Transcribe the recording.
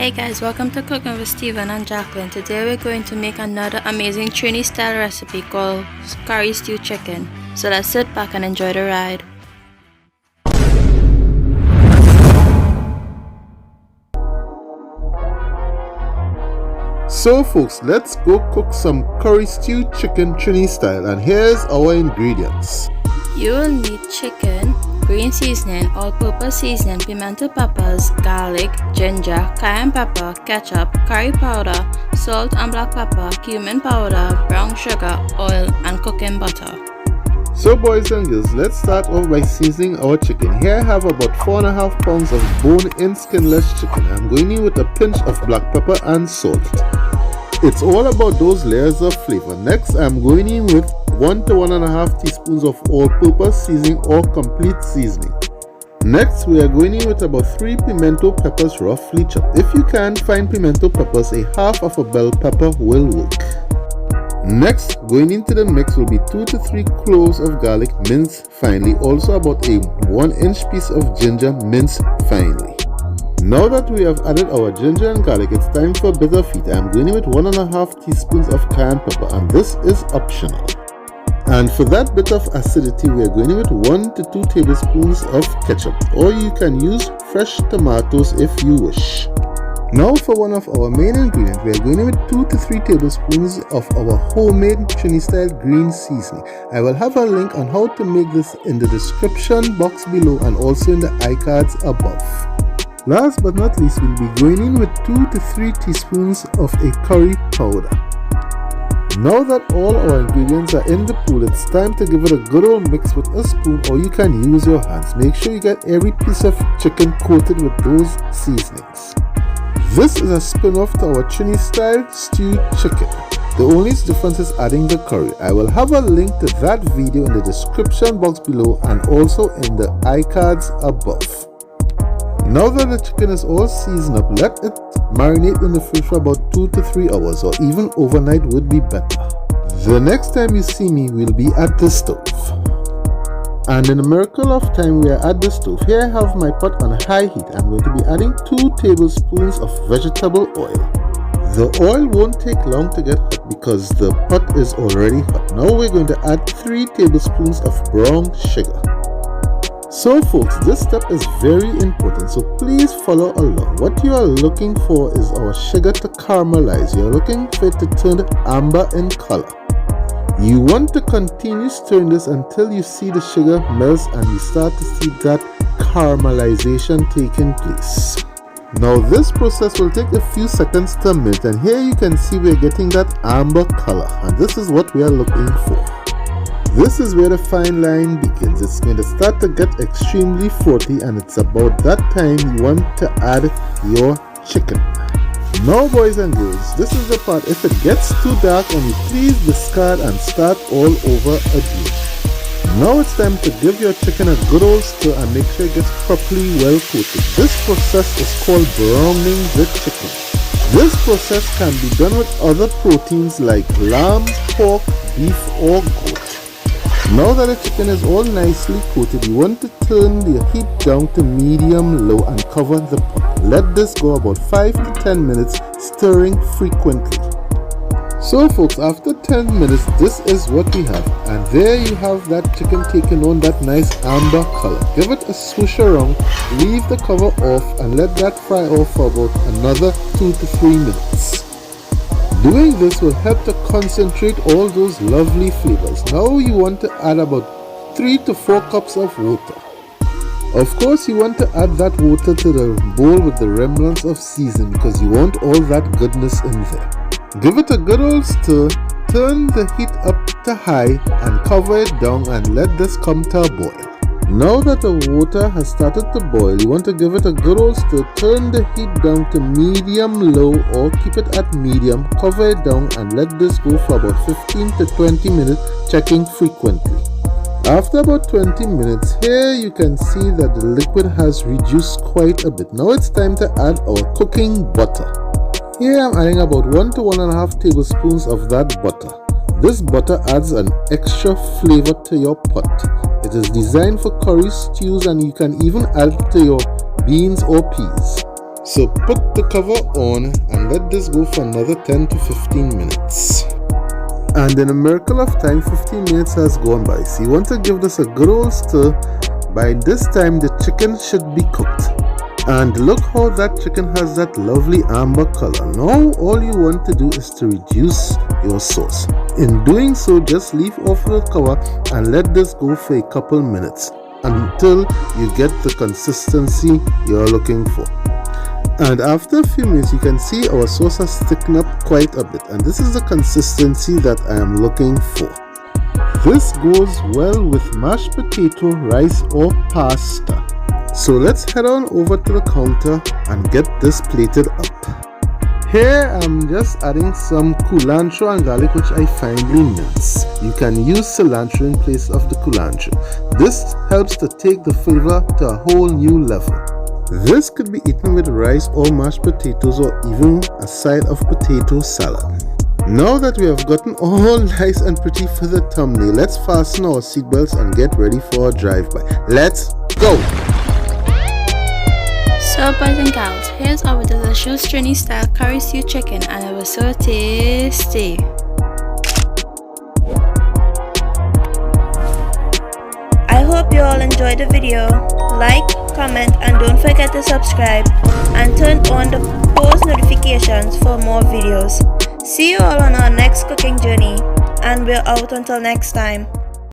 Hey guys, welcome to Cooking with Steven and Jacqueline. Today we're going to make another amazing Trini Style recipe called curry stew chicken. So let's sit back and enjoy the ride. So folks, let's go cook some curry stew chicken Trini Style, and here's our ingredients. You will need chicken, green seasoning, all-purpose seasoning, pimento peppers, garlic, ginger, cayenne pepper, ketchup, curry powder, salt and black pepper, cumin powder, brown sugar, oil, and cooking butter. So boys and girls, let's start off by seasoning our chicken. Here I have about 4.5 pounds of bone-in skinless chicken. I'm going in with a pinch of black pepper and salt. It's all about those layers of flavor. Next, I'm going in with 1 to 1.5 teaspoons of all-purpose seasoning or complete seasoning. Next, we are going in with about 3 pimento peppers roughly chopped. If you can't find pimento peppers, a half of a bell pepper will work. Next, going into the mix will be 2 to 3 cloves of garlic minced finely, also about a 1-inch piece of ginger minced finely. Now that we have added our ginger and garlic, it's time for a bit of heat. I'm going in with 1.5 teaspoons of cayenne pepper, and this is optional. And for that bit of acidity, we are going in with 1 to 2 tablespoons of ketchup, or you can use fresh tomatoes if you wish. Now for one of our main ingredients, we are going in with 2 to 3 tablespoons of our homemade Trini Style green seasoning. I will have a link on how to make this in the description box below and also in the iCards above. Last but not least, we'll be going in with 2 to 3 teaspoons of a curry powder. Now that all our ingredients are in the pool, it's time to give it a good old mix with a spoon, or you can use your hands. Make sure you get every piece of chicken coated with those seasonings. This is a spin-off to our Trini Style stewed chicken. The only difference is adding the curry. I will have a link to that video in the description box below and also in the iCards above. Now that the chicken is all seasoned up, let it marinate in the fridge for about 2 to 3 hours, or even overnight would be better. The next time you see me, we'll be at the stove. And in a miracle of time, we are at the stove. Here I have my pot on high heat. I'm going to be adding 2 tablespoons of vegetable oil. The oil won't take long to get hot because the pot is already hot. Now we're going to add 3 tablespoons of brown sugar. So folks, this step is very important, so please follow along. What you are looking for is our sugar to caramelize. You are looking for it to turn amber in color. You want to continue stirring this until you see the sugar melts and you start to see that caramelization taking place. Now this process will take a few seconds to a minute, and here you can see we are getting that amber color, and this is what we are looking for. This is where the fine line begins. It's going to start to get extremely frothy, and it's about that time you want to add your chicken. Now boys and girls, this is the part. If it gets too dark on you, please discard and start all over again. Now it's time to give your chicken a good old stir and make sure it gets properly well coated. This process is called browning the chicken. This process can be done with other proteins like lamb, pork, beef or goat. Now that the chicken is all nicely coated, you want to turn the heat down to medium-low and cover the pot. Let this go about 5 to 10 minutes, stirring frequently. So folks, after 10 minutes, this is what we have. And there you have that chicken taking on that nice amber color. Give it a swoosh around, leave the cover off and let that fry off for about another 2 to 3 minutes. Doing this will help to concentrate all those lovely flavors. Now you want to add about 3 to 4 cups of water. Of course, you want to add that water to the bowl with the remnants of seasoning because you want all that goodness in there. Give it a good old stir, turn the heat up to high and cover it down and let this come to a boil. Now that the water has started to boil, you want to give it a good old stir, turn the heat down to medium-low or keep it at medium, cover it down and let this go for about 15 to 20 minutes, checking frequently. After about 20 minutes, here you can see that the liquid has reduced quite a bit. Now it's time to add our cooking butter. Here I'm adding about 1 to 1.5 tablespoons of that butter. This butter adds an extra flavor to your pot. It is designed for curry stews and you can even add it to your beans or peas. So put the cover on and let this go for another 10 to 15 minutes. And in a miracle of time, 15 minutes has gone by. So you want to give this a good old stir. By this time the chicken should be cooked. And look how that chicken has that lovely amber color. Now all you want to do is to reduce your sauce. In doing so, just leave off the cover and let this go for a couple minutes until you get the consistency you're looking for. And after a few minutes, you can see our sauce has thickened up quite a bit, and this is the consistency that I am looking for. This goes well with mashed potato, rice or pasta. So let's head on over to the counter and get this plated up. Here I'm just adding some culantro and garlic, which I finely mince. You can use cilantro in place of the culantro. This helps to take the flavor to a whole new level. This could be eaten with rice or mashed potatoes or even a side of potato salad. Now that we have gotten all nice and pretty for the thumbnail, let's fasten our seatbelts and get ready for a drive-by. Let's go! So boys and girls, here's our delicious Trini Style curry stew chicken, and it was so tasty. I hope you all enjoyed the video. Like, comment, and don't forget to subscribe and turn on the post notifications for more videos. See you all on our next cooking journey, and we're out until next time.